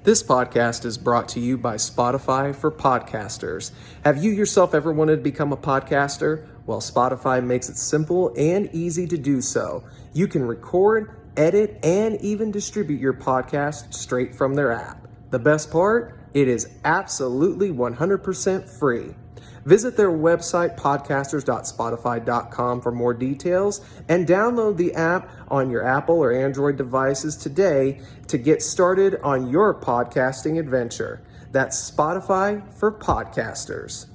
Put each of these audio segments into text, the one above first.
This podcast is brought to you by Spotify for podcasters. Have you yourself ever wanted to become a podcaster? Well, Spotify makes it simple and easy to do so. You can record, edit, and even distribute your podcast straight from their app. The best part? It is absolutely 100% free. Visit their website, podcasters.spotify.com, for more details, and download the app on your Apple or Android devices today to get started on your podcasting adventure. That's Spotify for podcasters.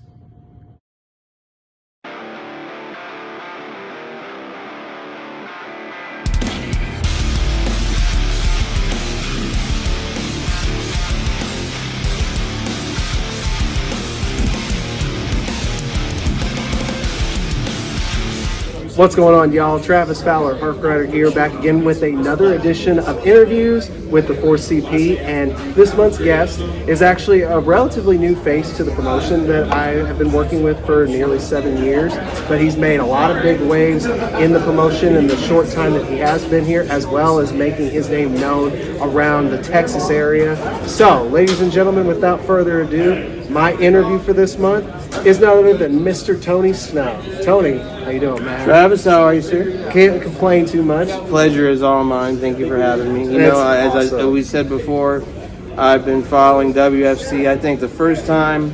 What's going on, y'all? Travis Fowler, Park Rider here, back again with another edition of interviews with the 4CP. And this month's guest is actually a relatively new face to the promotion that I have been working with for nearly 7 years. But he's made a lot of big waves in the promotion in the short time that he has been here, as well as making his name known around the Texas area. So, ladies and gentlemen, without further ado, my interview for this month is none other than Mr. Tony Snow. Tony, how you doing, man? Travis, how are you, sir? Can't complain too much. Pleasure is all mine. Thank you for having me. As we said before, I've been following WFC. I think the first time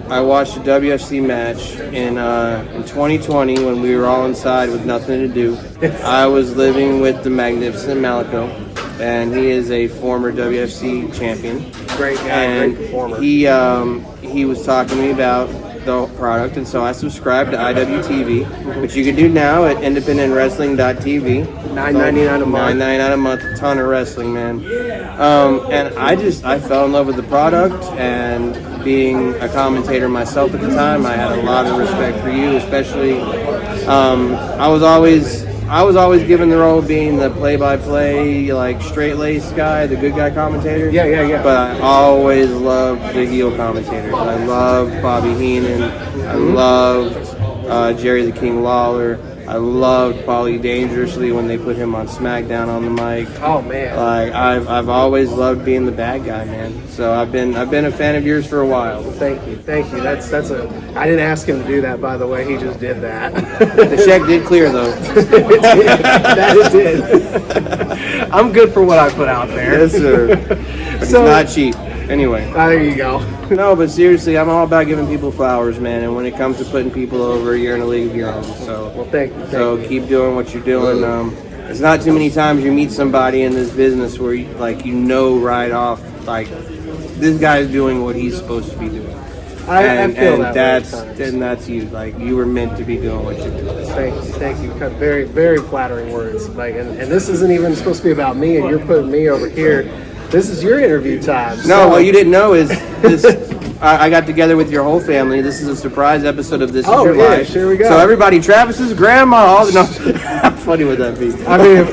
I watched a WFC match in 2020 when we were all inside with nothing to do, I was living with the magnificent Malico, and he is a former WFC champion. Great guy, great performer. He was talking to me about the product, and so I subscribed to IWTV, which you can do now at independentwrestling.tv. $9.99 a month. $9.99 a month, a ton of wrestling, man. And I fell in love with the product, and being a commentator myself at the time, I had a lot of respect for you, especially. I was always given the role of being the play-by-play, like, straight-laced guy, the good guy commentator. Yeah. But I always loved the heel commentators. I loved Bobby Heenan. I loved Jerry the King Lawler. I loved Paulie Dangerously when they put him on SmackDown on the mic. Oh man! Like I've always loved being the bad guy, man. So I've been a fan of yours for a while. Thank you. That's a. I didn't ask him to do that, by the way. He just did that. The check did clear, though. It did. I'm good for what I put out there. Yes, sir. But it's not cheap. Anyway. There you go. No, but seriously, I'm all about giving people flowers, man. And when it comes to putting people over, you're in a league of your own. So, well, thank you. Keep doing what you're doing. It's not too many times you meet somebody in this business where you know right off, like, this guy's doing what he's supposed to be doing. I feel that. That's you. Like, you were meant to be doing what you're doing. Thank you. Very, very flattering words. Like, and this isn't even supposed to be about me, and you're putting me over here. This is your interview time. No, what you didn't know is this. I got together with your whole family. This is a surprise episode of This Is Your Life. Here we go. So everybody, Travis's grandma. No, how funny would that be? I mean,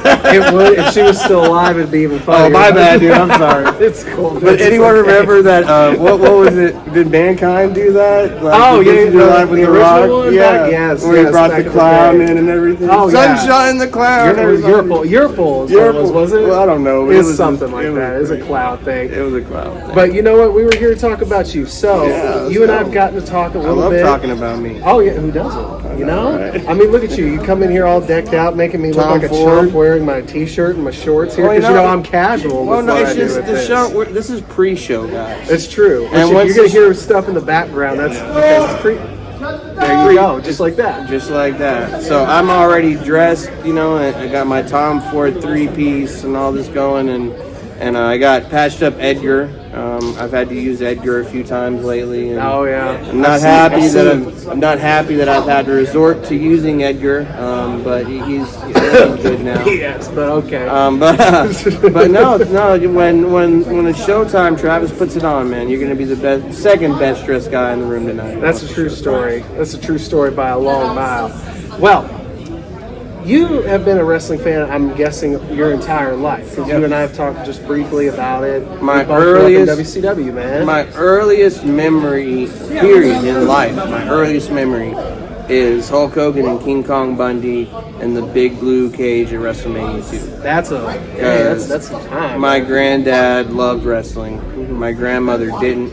if she was still alive, it'd be even funnier. Oh, my bad, dude. I'm sorry. It's cool. But anyone remember that? What was it? Did Mankind do that? Like, Your Life with the the Rock. one? Yeah, Yes. Where he brought the clown in and everything. Oh, yeah. Sunshine the Clown. Yurple was it? Well, I don't know. It was something like that. It was a clown thing. It was a clown thing. But you know what? We were here to talk about you. So you and I have gotten to talk a little bit. I love talking about me. Oh yeah, who doesn't? You know? Right. I mean, look at you. You come in here all decked out, making me look like a chump wearing my t-shirt and my shorts here because I'm casual. Well, no, it's just the show. This is pre-show, guys. It's true. And you're gonna hear stuff in the background. That's because it's pre. There you go, just like that. Just like that. So I'm already dressed, and I got my Tom Ford 3-piece and all this going, and I got patched up Edgar. I've had to use Edgar a few times lately. And oh yeah. I'm not happy that I've had to resort to using Edgar, but he's good now. Yes, but okay. But no. When it's showtime, Travis puts it on, man. You're gonna be the second best dressed guy in the room tonight. That's a true story. That's a true story by a long mile. Well, you have been a wrestling fan, I'm guessing, your entire life. Because you and I have talked just briefly about it. My earliest WCW, man. My earliest memory, period, in life. My earliest memory is Hulk Hogan and King Kong Bundy in the big blue cage at WrestleMania 2. That's some time. My granddad loved wrestling. My grandmother didn't.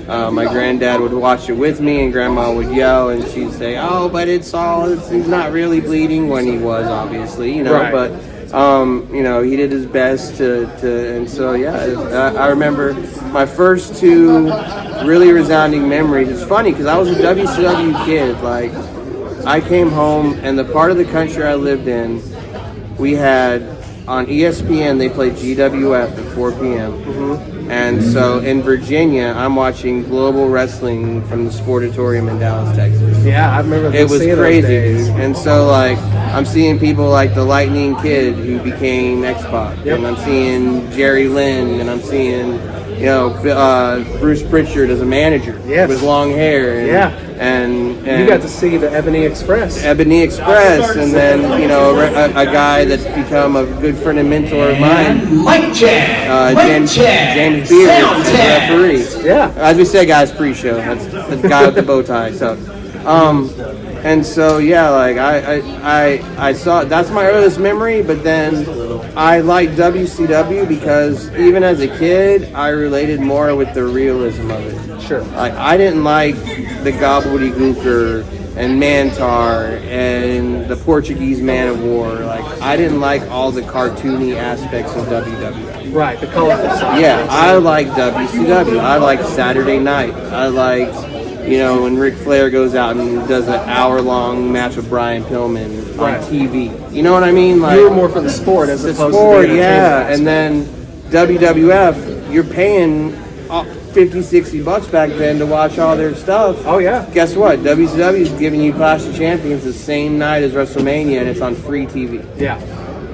My granddad would watch it with me, and Grandma would yell, and she'd say, "Oh, but he's not really bleeding," when he was, obviously, you know. Right. But you know, he did his best to and so yeah, I remember my first two really resounding memories. It's funny because I was a WCW kid. Like, I came home, and the part of the country I lived in, we had on ESPN they played GWF at 4 p.m. And so in Virginia, I'm watching Global Wrestling from the Sportatorium in Dallas, Texas. Yeah, I remember. It was crazy, dude. And so, like, I'm seeing people like the Lightning Kid who became X-Pac, and I'm seeing Jerry Lynn, and I'm seeing, you know, Bruce Pritchard as a manager with long hair. And you got to see the Ebony Express. Ebony Express, and then, you know, a guy that's become a good friend and mentor of mine, James Beard, is the referee. Yeah. As we said, guys, pre-show. That's the guy with the bow tie. So, and so yeah, like I saw, that's my earliest memory. But then I liked WCW because even as a kid, I related more with the realism of it. Sure. Like, I didn't like the gobbledygooker and Mantar and the Portuguese Man of War. Like, I didn't like all the cartoony aspects of WWF. Right, the colorful side. Yeah, I liked WCW. I liked Saturday Night. I liked, you know, when Ric Flair goes out and does an hour-long match with Brian Pillman on TV. You know what I mean? Like, you were more for the sport as opposed sport, to the yeah. And then WWF, you're paying $50-$60 back then to watch all their stuff. Oh yeah. Guess what? WCW is giving you Clash of Champions the same night as WrestleMania, and it's on free TV. Yeah.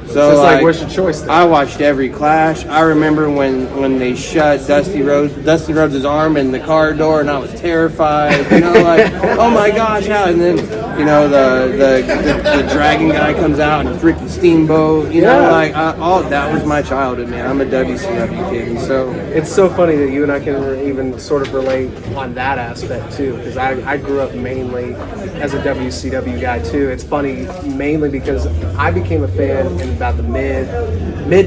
So it's like, what's your choice then? I watched every Clash. I remember when they shut Dusty Rhodes' arm in the car door, and I was terrified. You know, like, oh my gosh, how? And then, you know, the dragon guy comes out, and it's Ricky Steamboat. You know, like, all that was my childhood, man. I'm a WCW kid, and so it's so funny that you and I can even sort of relate on that aspect too, because I grew up mainly as a WCW guy too. It's funny mainly because I became a fan in about the mid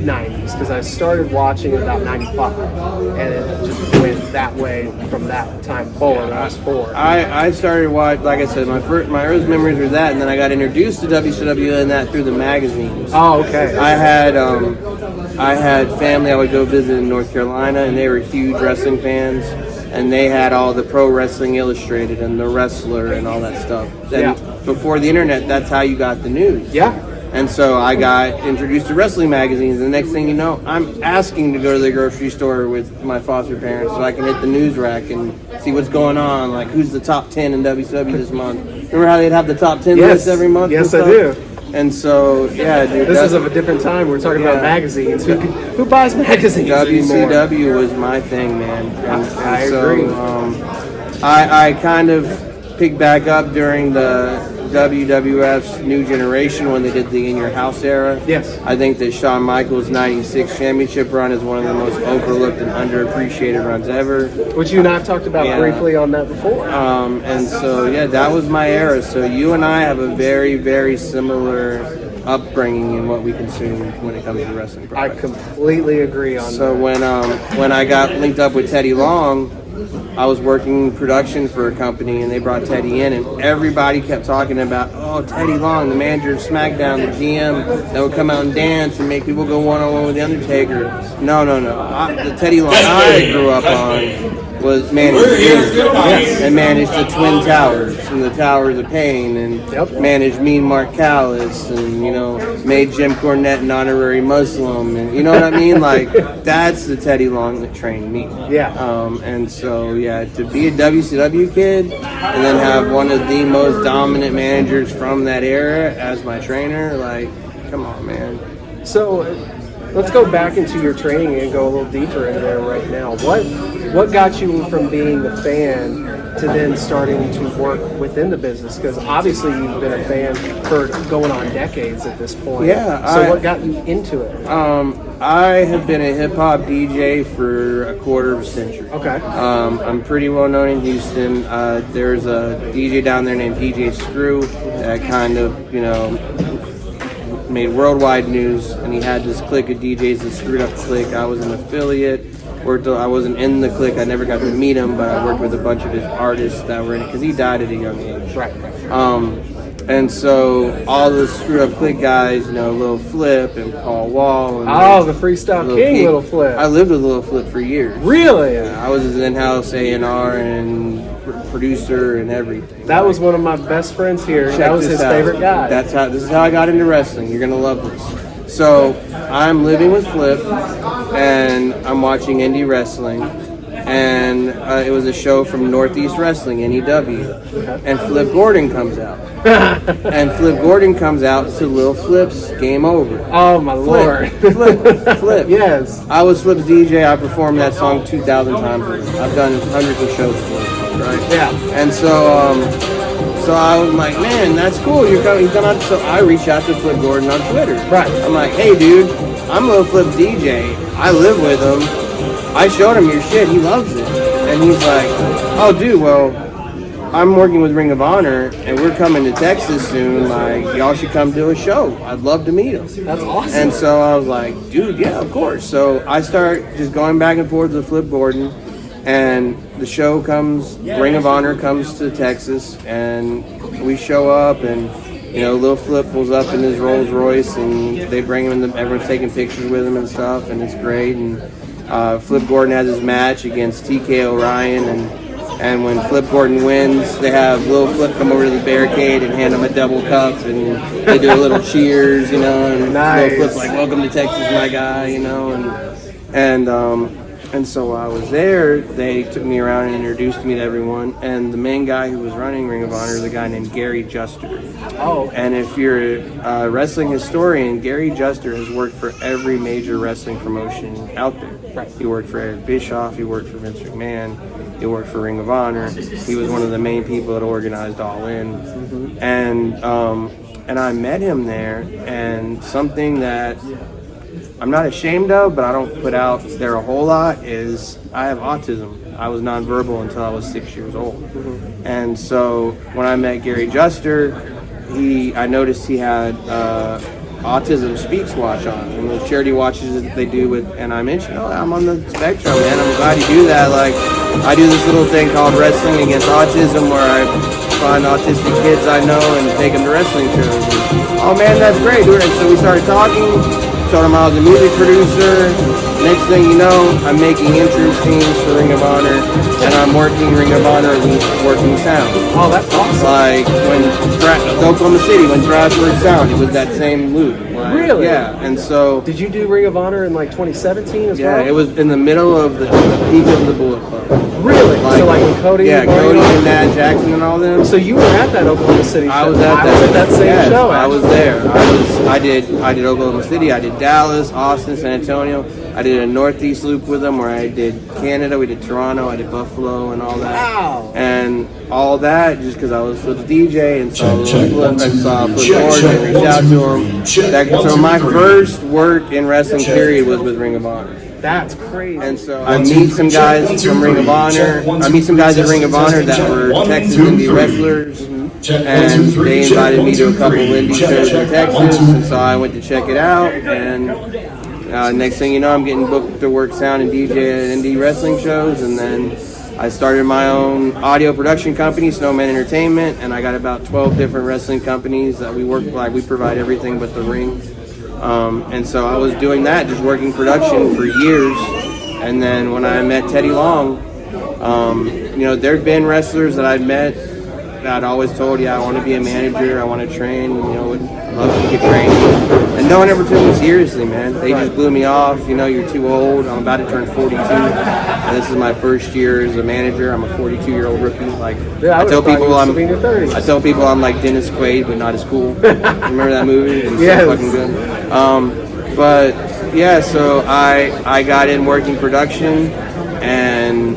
90s, because I started watching in about 95, and it just went that way from that time forward. I was 4. I started watching, like I said, my earliest memories were that, and then I got introduced to WCW and that through the magazines. Oh, okay. I had family I would go visit in North Carolina, and they were huge wrestling fans, and they had all the Pro Wrestling Illustrated and The Wrestler and all that stuff. And before the internet, that's how you got the news. Yeah. And so I got introduced to wrestling magazines, and the next thing you know, I'm asking to go to the grocery store with my foster parents so I can hit the news rack and see what's going on, like who's the top 10 in WCW this month. Remember how they'd have the top 10 lists every month? Yes, I do. And so, yeah, dude. This is of a different time. We're talking about magazines. Who buys magazines WCW anymore? was my thing, man. And I so, agree. I kind of picked back up during the WWF's New Generation when they did the In Your House era. Yes. I think that Shawn Michaels' 96 championship run is one of the most overlooked and underappreciated runs ever. Which you and I have talked about briefly on that before. And so, yeah, that was my era. So you and I have a very, very similar upbringing in what we consume when it comes to wrestling products. I completely agree on that. So when I got linked up with Teddy Long, I was working production for a company, and they brought Teddy in, and everybody kept talking about, oh, Teddy Long, the manager of SmackDown, the GM that would come out and dance and make people go one-on-one with The Undertaker. No. The Teddy Long I grew up on was managed and managed the Twin Towers and the Towers of Pain, and managed Mean Mark Callis, and, you know, made Jim Cornette an honorary Muslim, and you know what I mean? Like, that's the Teddy Long that trained me. Yeah. And so, yeah, to be a WCW kid and then have one of the most dominant managers from that era as my trainer, like, come on, man. So, let's go back into your training and go a little deeper into there right now. What got you from being the fan to then starting to work within the business? Because obviously you've been a fan for going on decades at this point. Yeah. So what got you into it? I have been a hip hop DJ for a quarter of a century. Okay. I'm pretty well known in Houston. There's a DJ down there named DJ Screw that kind of, made worldwide news, and he had this clique of DJs, the Screwed Up Clique. I was an affiliate. I wasn't in the clique. I never got to meet him, but I worked with a bunch of his artists that were in it because he died at a young age. Right. And so all the Screwed Up Clique guys, Lil Flip and Paul Wall. And the Freestyle King, Lil Flip. I lived with Lil Flip for years. Really? I was his in-house A&R and producer and everything. That was one of my best friends here. That was his favorite guy. This is how I got into wrestling. You're gonna love this. So I'm living with Flip, and I'm watching indie wrestling, and it was a show from Northeast Wrestling, NEW, and Flip Gordon comes out. And Flip Gordon comes out to Lil Flip's Game Over. Oh my Lord. Flip. Yes. I was Flip's DJ. I performed that song 2,000 times. I've done hundreds of shows for him, right? Yeah. And so I was like, man, that's cool. He's done on. So I reached out to Flip Gordon on Twitter. Right. I'm like, hey, dude, I'm Lil Flip's DJ. I live with him. I showed him your shit. He loves it. And he's like, oh, dude, well, I'm working with Ring of Honor, and we're coming to Texas soon. Like, y'all should come do a show. I'd love to meet him. That's awesome. And so I was like, dude, yeah, of course. So I start just going back and forth with Flip Gordon, and the show comes, Ring of Honor comes to Texas, and we show up, and Lil Flip pulls up in his Rolls Royce, and they bring him in. Everyone's taking pictures with him and stuff, and it's great. And Flip Gordon has his match against TK O'Ryan, and when Flip Gordon wins, they have Lil Flip come over to the barricade and hand him a double cup, and they do a little cheers, and nice. Lil Flip's like, welcome to Texas, my guy, and so while I was there, they took me around and introduced me to everyone, and the main guy who was running Ring of Honor is a guy named Gary Juster. Oh. And if you're a wrestling historian, Gary Juster has worked for every major wrestling promotion out there. Right. He worked for Eric Bischoff, he worked for Vince McMahon, he worked for Ring of Honor. He was one of the main people that organized All In. Mm-hmm. And I met him there, and something that I'm not ashamed of, but I don't put out there a whole lot, is I have autism. I was nonverbal until I was 6 years old. Mm-hmm. And so when I met Gary Juster, I noticed he had Autism Speaks watch on, and the charity watches that they do with, and I mentioned, I'm on the spectrum, man. I'm glad you do that. Like, I do this little thing called Wrestling Against Autism, where I find autistic kids I know and take them to wrestling shows. And, oh man, that's great. And so we started talking. Told him I was a music producer. Next thing you know, I'm making entrance themes for Ring of Honor, and I'm working Ring of Honor with working sound. Oh, that's awesome. Like when Oklahoma City, when Thrashworks Sound, it was that same loop. Like, really? Yeah. And so, did you do Ring of Honor in like 2017 as well? Yeah, it was in the middle of the peak of the Bullet Club. Really? So like when Cody? Yeah, Cody and Matt Jackson and all them. So you were at that Oklahoma City show? I was at that same show. I was there. I did Oklahoma City. I did Dallas, Austin, San Antonio. I did a Northeast loop with them where I did Canada. We did Toronto. I did Buffalo and all that. Wow. And all that just because I was with the DJ and saw Flip Gordon and reached out to him. So my first work in wrestling period was with Ring of Honor. That's crazy. And so I meet some guys from Ring of Honor. I meet some guys at Ring of Honor that were Texas indie wrestlers. And they invited me to a couple of indie shows in Texas. And so I went to check it out. And next thing you know, I'm getting booked to work sound and DJ at indie wrestling shows. And then I started my own audio production company, Snowman Entertainment. And I got about 12 different wrestling companies that we work like. We provide everything but the ring. And so I was doing that, just working production for years. And then when I met Teddy Long, there'd been wrestlers that I'd met that I'd always told, I want to be a manager, I want to train, would love to get trained. And no one ever took me seriously, man. They just blew me off. You're too old. I'm about to turn 42. And this is my first year as a manager. I'm a 42-year-old rookie. Like, I tell people I'm like Dennis Quaid, but not as cool. Remember that movie? It was so fucking good. But yeah, so I got in working production, and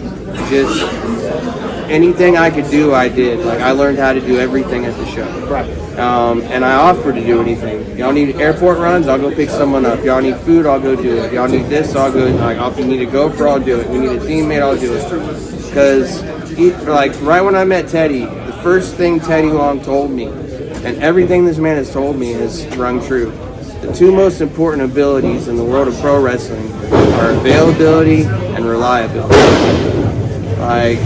anything I could do, I did. Like, I learned how to do everything at the show. Right. And I offered to do anything. Y'all need airport runs, I'll go pick someone up. Y'all need food, I'll go do it. Y'all need this, I'll go. Like, if you need a GoPro, I'll do it. We need a teammate, I'll do it. Because, like, right when I met Teddy, the first thing Teddy Long told me, and everything this man has told me has rung true. The two most important abilities in the world of pro wrestling are availability and reliability. Like,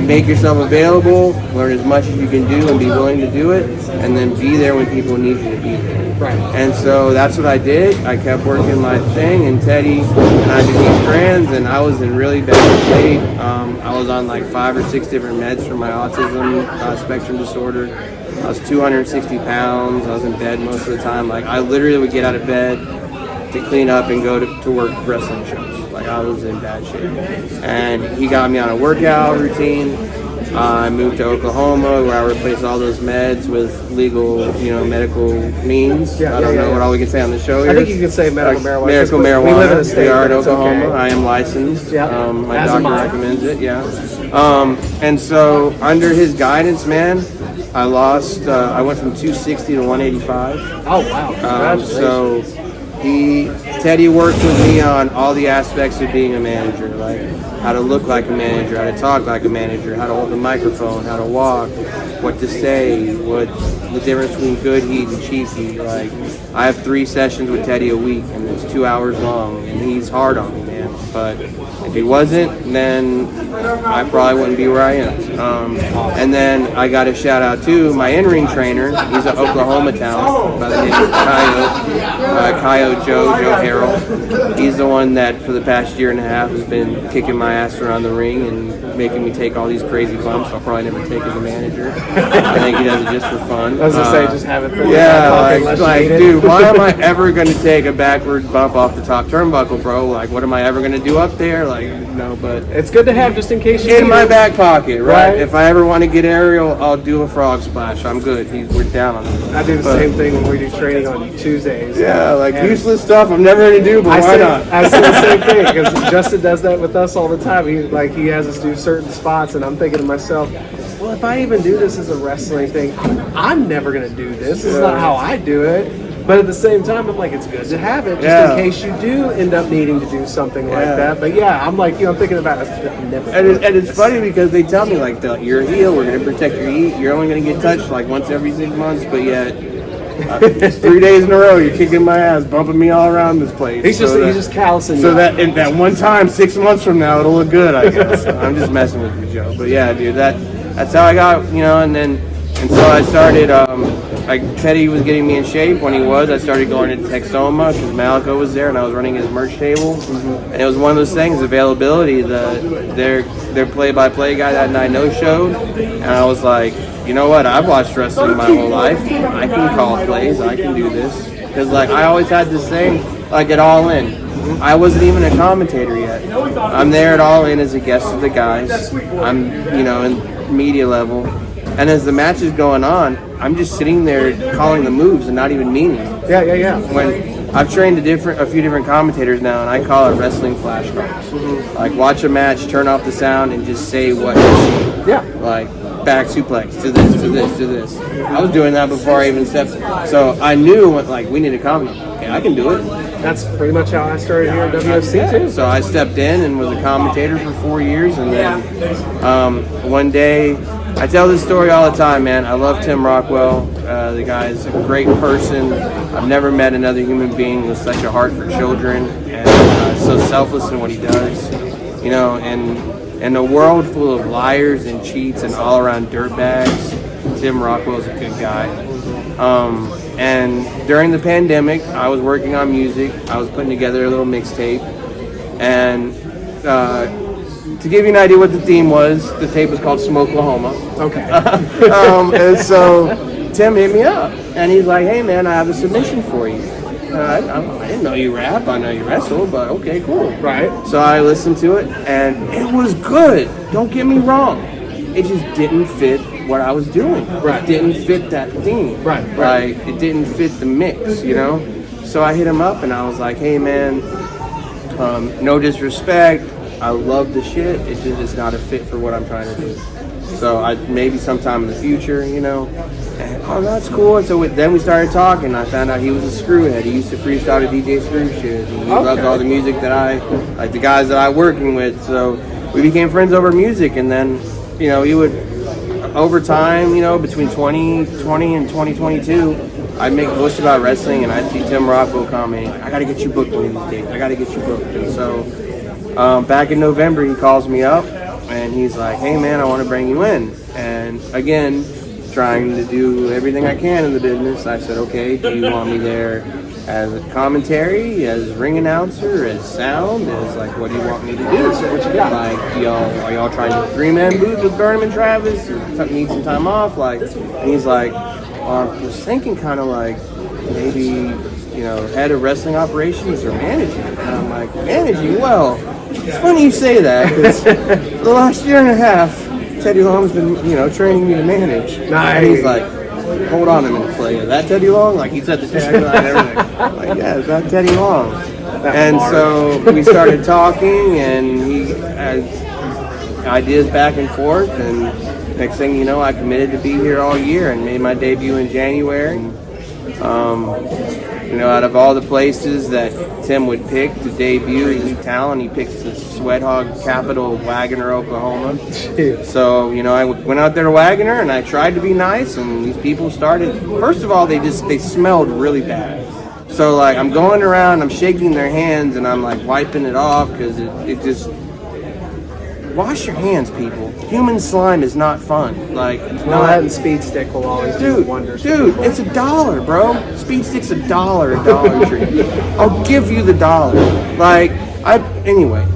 make yourself available, learn as much as you can do and be willing to do it, and then be there when people need you to be there. Right. And so that's what I did. I kept working my thing, and Teddy and I became friends, and I was in really bad shape. I was on like 5 or 6 different meds for my autism spectrum disorder. I was 260 pounds. I was in bed most of the time. Like, I literally would get out of bed to clean up and go to work wrestling shows. Like, I was in bad shape. And he got me on a workout routine. I moved to Oklahoma, where I replaced all those meds with legal, medical means. I don't know what all we can say on the show here. I think you can say medical marijuana. Medical marijuana. We live in a state. We are in Oklahoma. Okay. I am licensed. Yeah. My doctor recommends it. Yeah. And so under his guidance, man, I lost. I went from 260 to 185. Oh wow! Congratulations. So Teddy worked with me on all the aspects of being a manager, like how to look like a manager, how to talk like a manager, how to hold the microphone, how to walk, what to say, what the difference between good heat and cheap heat. Like, I have 3 sessions with Teddy a week, and it's 2 hours long, and he's hard on me, man. But if he wasn't, then I probably wouldn't be where I am. And then I got a shout out to my in-ring trainer. He's an Oklahoma talent by the name of Coyote Joe Harrell. He's the one that for the past year and a half has been kicking my ass around the ring and making me take all these crazy bumps I'll probably never take as a manager. I think he does it just for fun. I was gonna say, just have it for dude, why am I ever gonna take a backward bump off the top turnbuckle, bro? Like, what am I ever gonna do up there? Like, no, but it's good to have just in case you in my back pocket, right? Right. If I ever want to get aerial, I'll do a frog splash. I'm good. We're down on it. I do the same thing when we do training on Tuesdays. Yeah, like And useless stuff I'm never gonna do, but why not? I say the same thing because Justin does that with us all the time. He has us do certain spots, and I'm thinking to myself, well, if I even do this as a wrestling thing, I'm never gonna do this. This is not how I do it. But at the same time, I'm like, it's good to have it just in case you do end up needing to do something like that. But yeah, I'm like, I'm thinking about it. I'm never and it's funny because they tell me, like, you're a heel, we're going to protect your heat, you're only going to get touched like once every 6 months, but yet 3 days in a row you're kicking my ass, bumping me all around this place. He's just callousing. So that one time, 6 months from now, it'll look good, I guess. I'm just messing with you, Joe. But yeah, dude, that's how I got, and so I started, like, Teddy was getting me in shape. When I started going to Texoma because Malico was there and I was running his merch table. Mm-hmm. And it was one of those things, availability. Their play-by-play guy that night no-showed. And I was like, you know what? I've watched wrestling my whole life. I can call plays. I can do this. Because, like, I always had this thing, like, at All In. I wasn't even a commentator yet. I'm there at All In as a guest of the guys. I'm, in media level. And as the match is going on, I'm just sitting there calling the moves and not even meaning it. Yeah. When I've trained a few different commentators now, and I call it wrestling flashcards. Mm-hmm. Like, watch a match, turn off the sound, and just say what you see. Yeah. Like, back suplex, to this, to this, to this. I was doing that before I even stepped. So I knew, we need a comment. Okay, I can do it. That's pretty much how I started here at WFC too. So I stepped in and was a commentator for 4 years, and then one day, I tell this story all the time, man. I love Tim Rockwell. The guy's a great person. I've never met another human being with such a heart for children and so selfless in what he does. And in a world full of liars and cheats and all-around dirtbags, Tim Rockwell's a good guy. And during the pandemic, I was working on music. I was putting together a little mixtape. And to give you an idea what the theme was, the tape was called Smokelahoma. Okay. And so Tim hit me up, and he's like, hey, man, I have a submission for you. I didn't know you rap. I know you wrestle, but okay, cool. Right. So I listened to it, and it was good. Don't get me wrong. It just didn't fit what I was doing. Right. It didn't fit that theme. Right. Like, it didn't fit the mix, So I hit him up, and I was like, hey, man, no disrespect, I love the shit. It's just it's not a fit for what I'm trying to do. So I maybe sometime in the future, you know. And, oh, that's cool. And so then we started talking. I found out he was a screwhead. He used to freestyle to DJ Screw shit. And he loved all the music that I like, the guys that I working with. So we became friends over music. And then, you know, he would over time, you know, between 2020 and 2022, I'd make posts about wrestling, and I'd see Tim Rockwell commenting, I got to get you booked one of these days. I got to get you booked. And so back in November, he calls me up, and he's like, hey, man, I want to bring you in. And again, trying to do everything I can in the business, I said, okay, do you want me there as a commentary, as ring announcer, as sound, as like, what do you want me to do? So what you got? Like, are y'all trying to 3-man booth with Burnham and Travis? Or need some time off? Like, and he's like, I was thinking kind of like maybe, you know, head of wrestling operations or managing. And I'm like, managing? Well, it's funny you say that, because for the last year and a half, Teddy Long's been, you know, training me to manage. Nice. And he's like, hold on a minute, Clay. Is that Teddy Long? Like, he said the tagline and everything. I'm like, yeah, it's not Teddy Long. And so we started talking, and he had ideas back and forth, and next thing you know, I committed to be here all year and made my debut in January. You know, out of all the places that Tim would pick to debut elite talent, he picks the Sweat Hog capital of Wagoner, Oklahoma. So, you know, I went out there to Wagoner, and I tried to be nice, and these people started, first of all, they smelled really bad. So, like, I'm going around, I'm shaking their hands, and I'm, like, wiping it off, because it just... Wash your hands, people. Human slime is not fun. Like, it's not. That and Speed Stick will always do wonders. Dude, it's $1, bro. Speed Stick's $1 at Dollar Tree. I'll give you the $1. Like, anyway.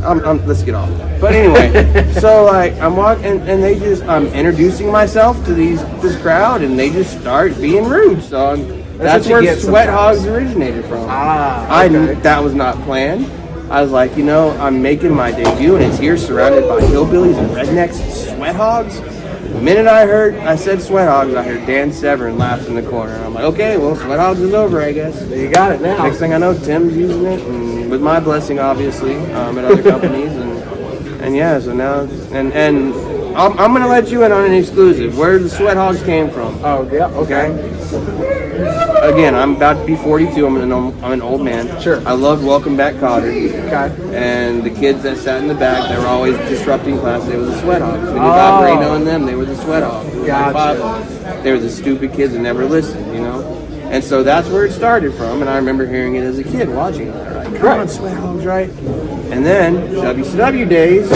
Let's get off that. But anyway, so like I'm walking, and I'm introducing myself to this crowd, and they just start being rude. So that's where Sweat Hogs originated from. Okay. That was not planned. I was like, you know, I'm making my debut, and it's here surrounded by hillbillies and rednecks and Sweat Hogs. The minute I said Sweat Hogs, I heard Dan Severn laugh in the corner. I'm like, okay, well, Sweat Hogs is over, I guess. You got it now. Next thing I know, Tim's using it, and with my blessing, obviously, at other companies, and yeah, so now, and I'm gonna let you in on an exclusive. Where the Sweat Hogs came from? Oh yeah, okay. Again, I'm about to be 42. I'm an old man. Sure. I loved Welcome Back, Kotter. Okay. And the kids that sat in the back, they were always disrupting class. They were the Sweat Hogs. When you got Reno and them, they were the Sweat Hogs. Gotcha. They were the stupid kids that never listened, you know. And so that's where it started from. And I remember hearing it as a kid, watching it. Like, come on, Sweat Hogs, right? And then WCW days,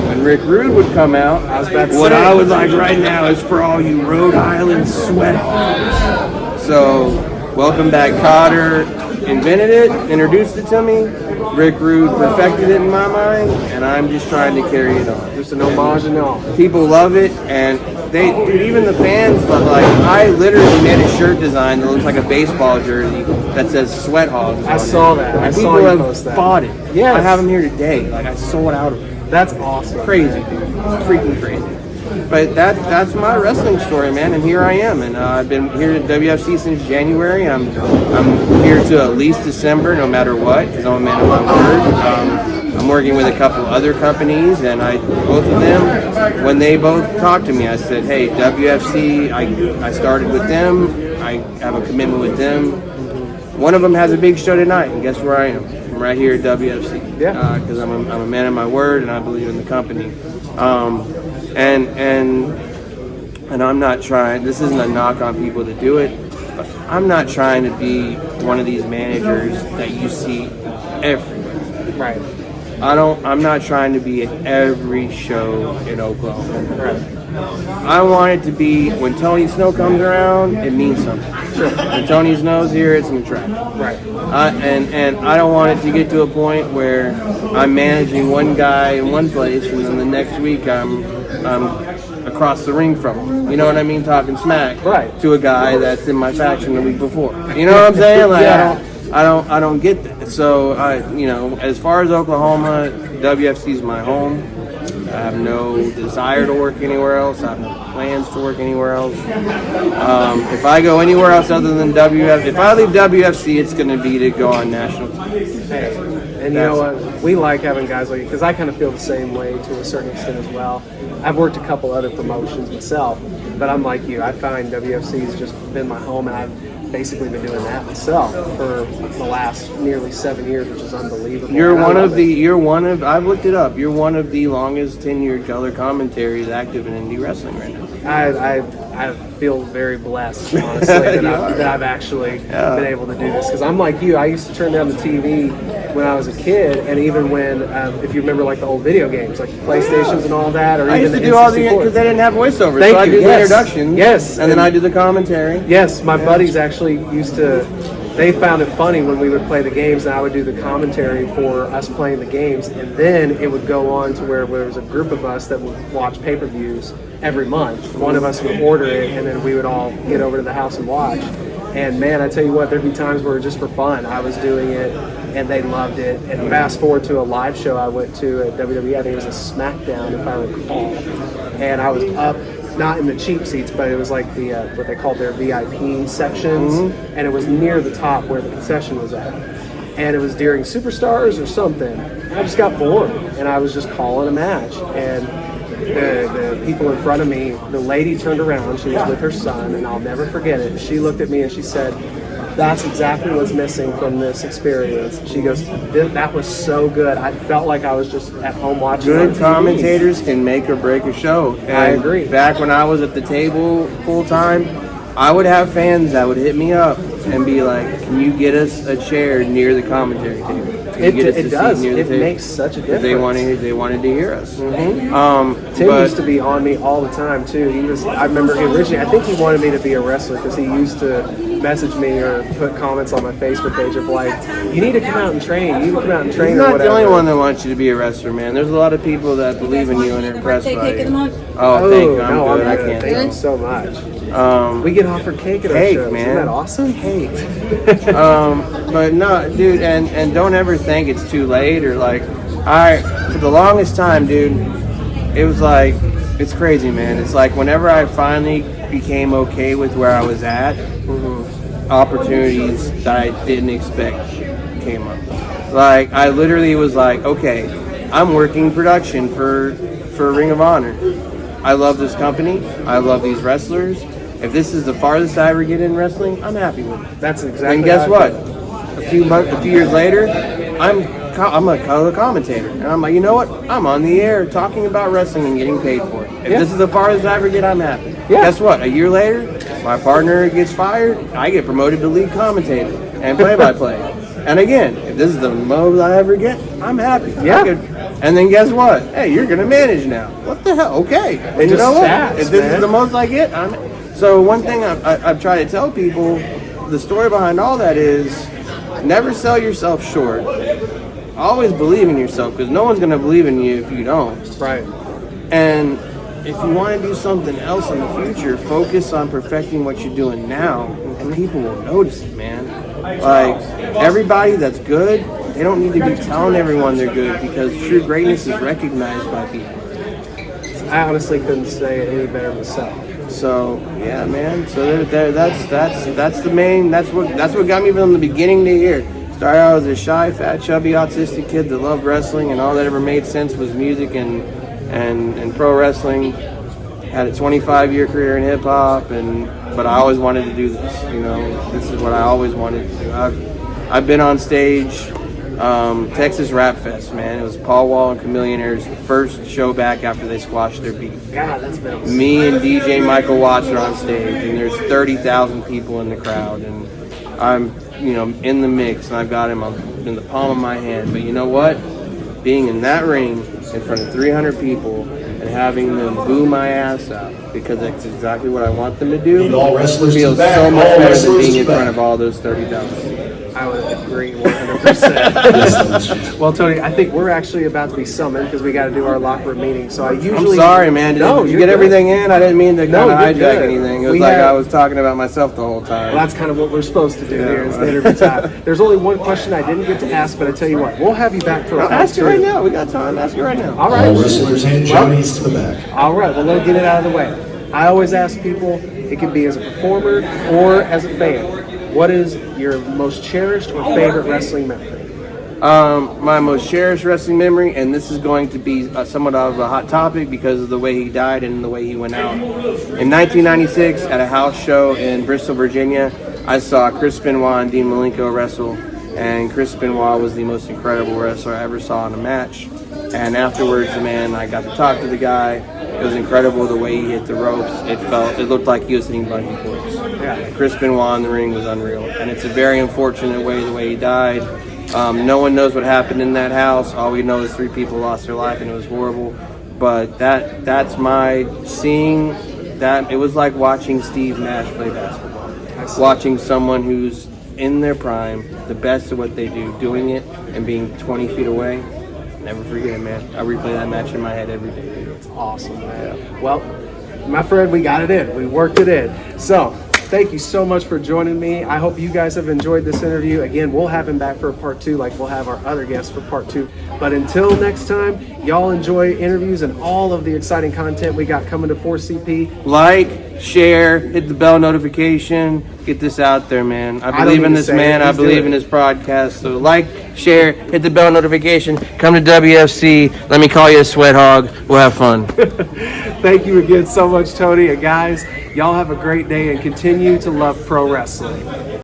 when Rick Rude would come out, I would like right now is for all you Rhode Island Sweat Hogs. So, Welcome Back, Kotter invented it, introduced it to me. Rick Rude perfected it in my mind, and I'm just trying to carry it on. Just an homage and all. People love it, and even the fans, but like, I literally made a shirt design that looks like a baseball jersey that says Sweat Hogs. I saw that. And people have bought it. Yeah, I have them here today. Like, I sold out of them. That's awesome. Crazy, dude. Freaking crazy. But that's my wrestling story, man, and here I am, and I've been here at WFC since January. I'm here to at least December, no matter what, because I'm a man of my word. I'm working with a couple other companies, and both of them, when they both talked to me, I said, hey, WFC, I started with them, I have a commitment with them. One of them has a big show tonight, and guess where I am? I'm right here at WFC. Yeah. Because I'm a man of my word, and I believe in the company. And I'm not trying, this isn't a knock on people that do it, but I'm not trying to be one of these managers that you see everywhere. Right. I'm not trying to be at every show in Oklahoma. Right. I want it to be, when Tony Snow comes around, it means something. Sure. When Tony Snow's here, it's an attraction. Right. And I don't want it to get to a point where I'm managing one guy in one place, and then the next week I'm across the ring from him. You know what I mean? Talking smack to a guy that's in my faction the week before. You know what I'm saying? Like, yeah. I don't get that. So as far as Oklahoma, WFC is my home. I have no desire to work anywhere else. I have no plans to work anywhere else. If I go anywhere else other than WFC, if I leave WFC, it's going to be to go on national TV. And you know what? We like having guys like you because I kind of feel the same way to a certain extent as well. I've worked a couple other promotions myself, but I'm like you. I find WFC has just been my home, and I've basically been doing that myself for the last nearly 7 years, which is unbelievable. You're one of I've looked it up. You're one of the longest tenured color commentaries active in indie wrestling right now. I feel very blessed, honestly, that I've actually been able to do this. Because I'm like you, I used to turn down the TV when I was a kid, and even when, if you remember, like the old video games, like the PlayStations and all that, or I even used to the do all the N64. because they didn't have voiceovers. Thank so I you. do the Yes. introductions. Yes. And then I do the commentary. Yes, my buddies actually used to. They found it funny when we would play the games, and I would do the commentary for us playing the games, and then it would go on to where there was a group of us that would watch pay-per-views every month. One of us would order it, and then we would all get over to the house and watch. And man, I tell you what, there'd be times where just for fun, I was doing it, and they loved it. And fast forward to a live show I went to at WWE, I think it was a SmackDown, if I recall, and I was up. Not in the cheap seats, but it was like the what they called their VIP sections, and it was near the top where the concession was at. And it was during Superstars or something. And I just got bored, and I was just calling a match. And the people in front of me, the lady turned around. She was with her son, and I'll never forget it. She looked at me and she said, "That's exactly what's missing from this experience." She goes, "That was so good. I felt like I was just at home watching." Good commentators can make or break a show. And I agree. Back when I was at the table full time, I would have fans that would hit me up and be like, "Can you get us a chair near the commentary table?" It does. It makes such a difference. They wanted to hear us. Tim used to be on me all the time too. I remember originally. I think he wanted me to be a wrestler because he used to message me or put comments on my Facebook page of like, "You need to come out and train. You need to come out and train." He's or not whatever. the only one that wants you to be a wrestler, man. There's a lot of people that believe in you and are impressed by you. Oh, thank you. I'm good. I can't. Thank you so much. We get offered cake at our Cake, shows. man. Isn't that awesome? Cake. But no, dude, and don't ever think it's too late or like, for the longest time, dude, it was like, it's crazy, man. It's like whenever I finally became okay with where I was at, opportunities that I didn't expect came up. Like, I literally was like, okay, I'm working production for Ring of Honor. I love this company. I love these wrestlers. If this is the farthest I ever get in wrestling, I'm happy with it. That's exactly. And guess what? A few years later, I'm a color commentator, and I'm like, you know what? I'm on the air talking about wrestling and getting paid for it. If this is the farthest I ever get, I'm happy. Yeah. Guess what? A year later, my partner gets fired. I get promoted to lead commentator and play-by-play. And again, if this is the most I ever get, I'm happy. Yeah. And then guess what? Hey, you're gonna manage now. What the hell? Okay. And you know what? Stats, if this is the most I get, So one thing I've tried to tell people, the story behind all that is never sell yourself short. Always believe in yourself because no one's going to believe in you if you don't. Right. And if you want to do something else in the future, focus on perfecting what you're doing now and people will notice it, man. Like, everybody that's good, they don't need to be telling everyone they're good because true greatness is recognized by people. I honestly couldn't say it any better myself. So yeah, man. So that's the main. That's what got me from the beginning to here. Started out as a shy, fat, chubby, autistic kid that loved wrestling, and all that ever made sense was music and pro wrestling. Had a 25-year career in hip hop, but I always wanted to do this. You know, this is what I always wanted to do. I've been on stage. Texas Rap Fest, man. It was Paul Wall and Chameleonaire's first show back after they squashed their beef. God, that's been awesome. Me and DJ Michael Watts are on stage, and there's 30,000 people in the crowd, and I'm, in the mix, and I've got him in the palm of my hand. But you know what? Being in that ring in front of 300 people and having them boo my ass out because that's exactly what I want them to do feels so much better than being in front of all those 30,000 people. I would agree 100%. Well, Tony, I think we're actually about to be summoned because we got to do our locker room meeting. So I'm sorry, man. Did you get everything in? I didn't mean to kind of hijack anything. It was I was talking about myself the whole time. Well, that's kind of what we're supposed to do here is the interview time. There's only one question I didn't get to ask, but I tell you what, we'll have you back for a ask it right now. We got time. Ask it right now. All right. All wrestlers and Johnny's to the back. All right. Well, let's get it out of the way. I always ask people, it can be as a performer or as a fan. What is your most cherished or favorite wrestling memory? My most cherished wrestling memory, and this is going to be somewhat of a hot topic because of the way he died and the way he went out. In 1996, at a house show in Bristol, Virginia, I saw Chris Benoit and Dean Malenko wrestle, and Chris Benoit was the most incredible wrestler I ever saw in a match. And afterwards, man, I got to talk to the guy. It was incredible the way he hit the ropes. It looked like he was hitting bungee cords. Yeah. Chris Benoit in the ring was unreal, and it's a very unfortunate way the way he died. No one knows what happened in that house. All we know is 3 people lost their life, and it was horrible. But that's my seeing that. It was like watching Steve Nash play basketball, watching someone who's in their prime, the best at what they do, doing it and being 20 feet away. Never forget it, man. I replay that match in my head every day. It's awesome, man. Yeah. Well, my friend, we got it in. We worked it in. So, thank you so much for joining me. I hope you guys have enjoyed this interview. Again, we'll have him back for a part 2, like we'll have our other guests for part 2. But until next time, y'all enjoy interviews and all of the exciting content we got coming to 4CP. Like, share, hit the bell notification. Get this out there, man. I believe in this man. I believe in his podcast. So like, share, hit the bell notification. Come to WFC. Let me call you a sweat hog. We'll have fun. Thank you again so much, Tony. And guys, y'all have a great day and continue to love pro wrestling.